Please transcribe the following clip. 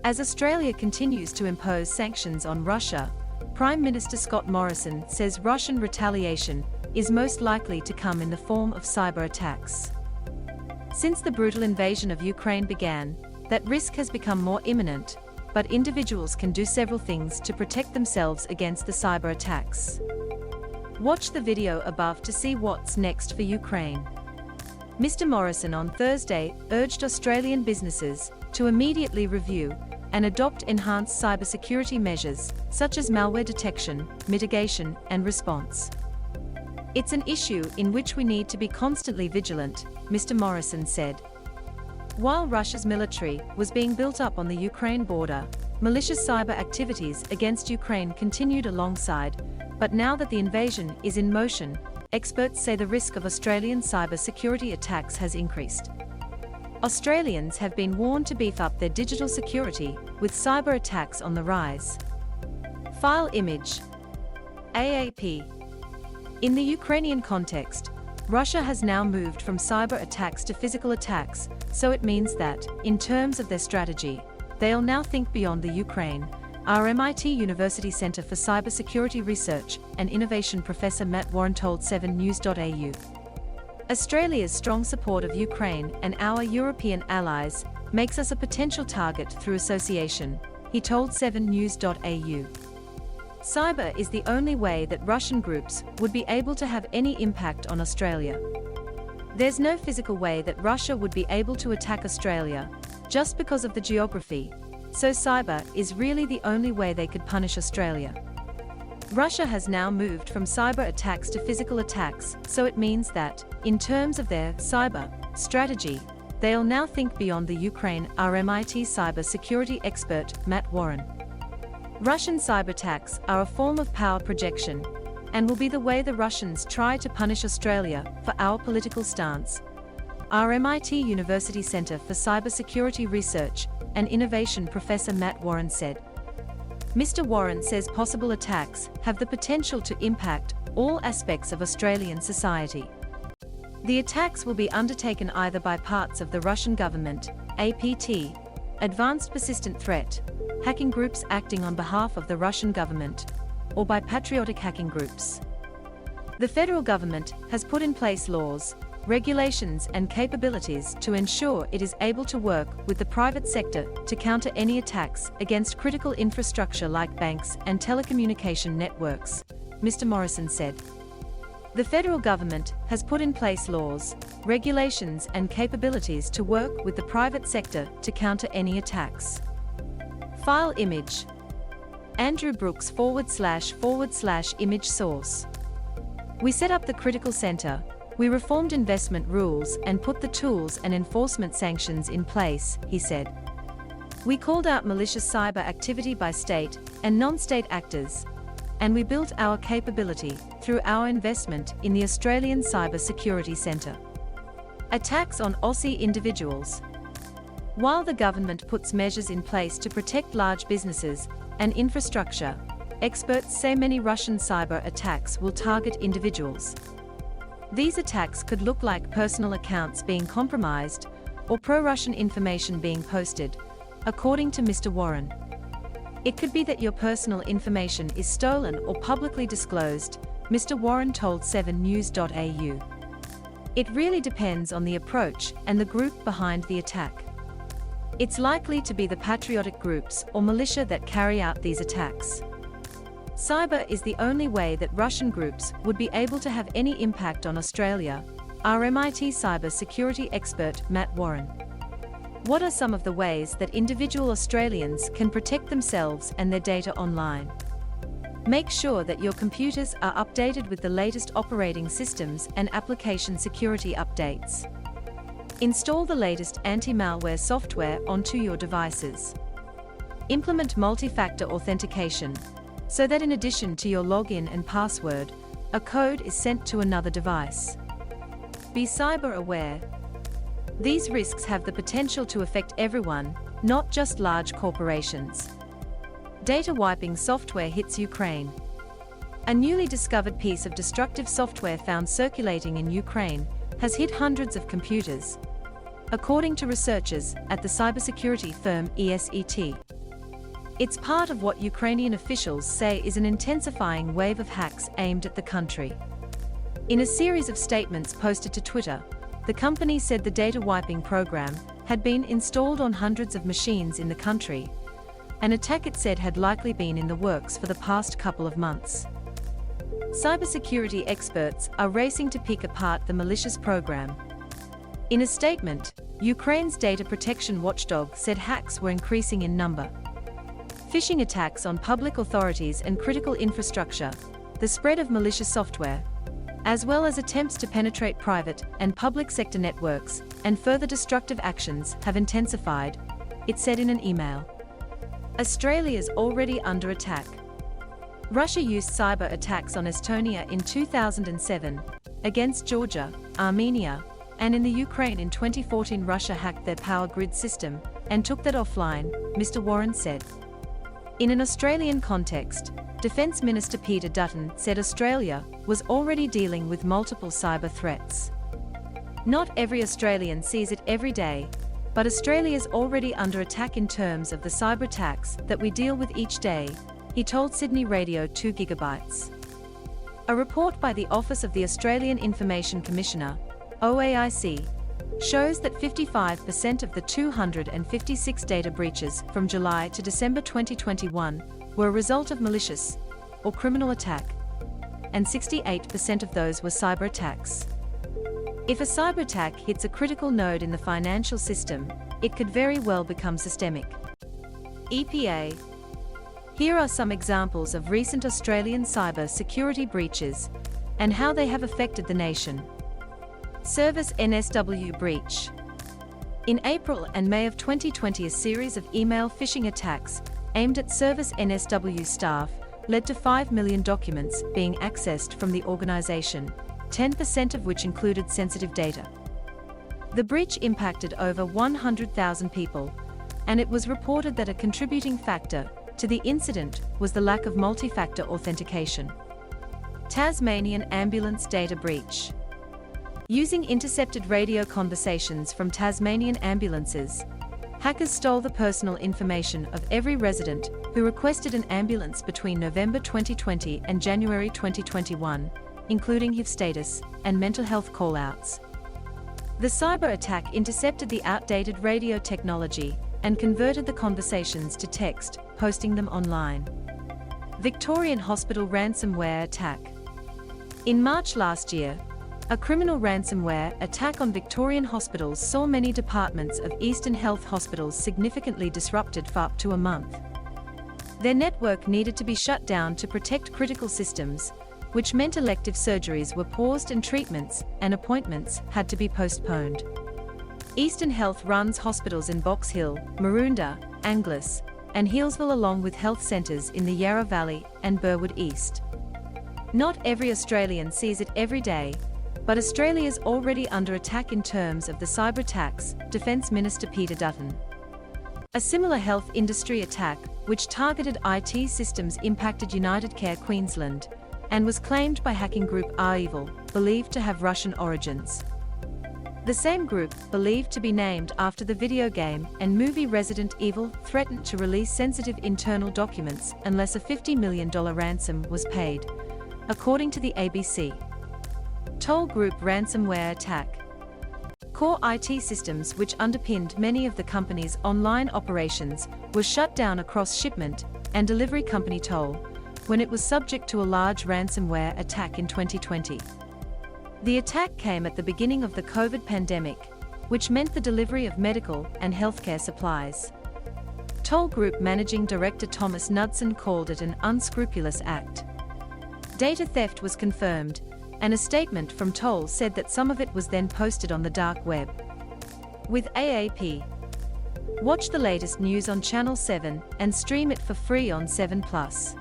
As Australia continues to impose sanctions on Russia, Prime Minister Scott Morrison says Russian retaliation is most likely to come in the form of cyberattacks. Since the brutal invasion of Ukraine began, that risk has become more imminent, but individuals can do several things to protect themselves against the cyberattacks. Watch the video above to see what's next for Ukraine. Mr. Morrison on Thursday urged Australian businesses to immediately review and adopt enhanced cybersecurity measures, such as malware detection, mitigation, and response. It's an issue in which we need to be constantly vigilant, Mr. Morrison said. While Russia's military was being built up on the Ukraine border, malicious cyber activities against Ukraine continued alongside, but now that the invasion is in motion, experts say the risk of Australian cybersecurity attacks has increased. Australians have been warned to beef up their digital security, with cyber attacks on the rise. File image. AAP. In the Ukrainian context, Russia has now moved from cyber attacks to physical attacks, so it means that, in terms of their strategy, they'll now think beyond the Ukraine. Our MIT University Centre for Cybersecurity Research and Innovation Professor Matt Warren told 7news.au. Australia's strong support of Ukraine and our European allies makes us a potential target through association, he told 7news.au. Cyber is the only way that Russian groups would be able to have any impact on Australia. There's no physical way that Russia would be able to attack Australia, just because of the geography, so cyber is really the only way they could punish Australia. Russia has now moved from cyber attacks to physical attacks, so it means that, in terms of their cyber strategy, they'll now think beyond the Ukraine, our MIT cybersecurity expert Matt Warren. Russian cyberattacks are a form of power projection, and will be the way the Russians try to punish Australia for our political stance. Our MIT University Centre for Cybersecurity Research and Innovation Professor Matt Warren said. Mr. Warren says possible attacks have the potential to impact all aspects of Australian society. The attacks will be undertaken either by parts of the Russian government, APT, advanced persistent threat, hacking groups acting on behalf of the Russian government, or by patriotic hacking groups. The federal government has put in place laws, regulations and capabilities to ensure it is able to work with the private sector to counter any attacks against critical infrastructure like banks and telecommunication networks, Mr. Morrison said. The federal government has put in place laws, regulations and capabilities to work with the private sector to counter any attacks. File image. Andrew Brooks // image source. We set up the critical center. We reformed investment rules and put the tools and enforcement sanctions in place, he said. We called out malicious cyber activity by state and non-state actors, and we built our capability through our investment in the Australian Cyber Security Centre. Attacks on Aussie individuals. While the government puts measures in place to protect large businesses and infrastructure, experts say many Russian cyber attacks will target individuals. These attacks could look like personal accounts being compromised or pro-Russian information being posted, according to Mr. Warren. It could be that your personal information is stolen or publicly disclosed, Mr. Warren told 7news.au. It really depends on the approach and the group behind the attack. It's likely to be the patriotic groups or militia that carry out these attacks. Cyber is the only way that Russian groups would be able to have any impact on Australia, our MIT cybersecurity expert Matt Warren. What are some of the ways that individual Australians can protect themselves and their data online? Make sure that your computers are updated with the latest operating systems and application security updates. Install the latest anti-malware software onto your devices. Implement multi-factor authentication, so that in addition to your login and password, a code is sent to another device. Be cyber aware. These risks have the potential to affect everyone, not just large corporations. Data wiping software hits Ukraine. A newly discovered piece of destructive software found circulating in Ukraine has hit hundreds of computers, according to researchers at the cybersecurity firm ESET. It's part of what Ukrainian officials say is an intensifying wave of hacks aimed at the country. In a series of statements posted to Twitter, the company said the data wiping program had been installed on hundreds of machines in the country. An attack, it said, had likely been in the works for the past couple of months. Cybersecurity experts are racing to pick apart the malicious program. In a statement, Ukraine's data protection watchdog said hacks were increasing in number. Phishing attacks on public authorities and critical infrastructure, the spread of malicious software, as well as attempts to penetrate private and public sector networks, and further destructive actions have intensified, it said in an email. Australia's already under attack. Russia used cyber attacks on Estonia in 2007, against Georgia, Armenia, and in the Ukraine in 2014. Russia hacked their power grid system and took that offline, Mr. Warren said. In an Australian context, Defence Minister Peter Dutton said Australia was already dealing with multiple cyber threats. Not every Australian sees it every day, but Australia's already under attack in terms of the cyberattacks that we deal with each day, he told Sydney Radio 2 GB. A report by the Office of the Australian Information Commissioner, OAIC, shows that 55% of the 256 data breaches from July to December 2021 were a result of malicious or criminal attack, and 68% of those were cyber attacks. If a cyber attack hits a critical node in the financial system, it could very well become systemic. EPA. Here are some examples of recent Australian cyber security breaches and how they have affected the nation. Service NSW breach. In April and May of 2020, a series of email phishing attacks aimed at Service NSW staff led to 5 million documents being accessed from the organisation, 10% of which included sensitive data. The breach impacted over 100,000 people, and it was reported that a contributing factor to the incident was the lack of multi-factor authentication. Tasmanian ambulance data breach. Using intercepted radio conversations from Tasmanian ambulances, hackers stole the personal information of every resident who requested an ambulance between November 2020 and January 2021, including HIV status and mental health call-outs. The cyber attack intercepted the outdated radio technology and converted the conversations to text, posting them online. Victorian hospital ransomware attack. In March last year, a criminal ransomware attack on Victorian hospitals saw many departments of Eastern Health hospitals significantly disrupted for up to a month. Their network needed to be shut down to protect critical systems, which meant elective surgeries were paused and treatments and appointments had to be postponed. Eastern Health runs hospitals in Box Hill, Maroondah, Angliss, and Healesville, along with health centres in the Yarra Valley and Burwood East. Not every Australian sees it every day, but Australia's already under attack in terms of the cyber attacks, Defence Minister Peter Dutton. A similar health industry attack, which targeted IT systems, impacted United Care Queensland, and was claimed by hacking group REvil, believed to have Russian origins. The same group, believed to be named after the video game and movie Resident Evil, threatened to release sensitive internal documents unless a $50 million ransom was paid, according to the ABC. Toll Group ransomware attack. Core IT systems which underpinned many of the company's online operations were shut down across shipment and delivery company Toll when it was subject to a large ransomware attack in 2020. The attack came at the beginning of the COVID pandemic, which meant the delivery of medical and healthcare supplies. Toll Group Managing Director Thomas Knudsen called it an unscrupulous act. Data theft was confirmed, and a statement from Toll said that some of it was then posted on the dark web. With AAP. Watch the latest news on Channel 7 and stream it for free on 7 Plus.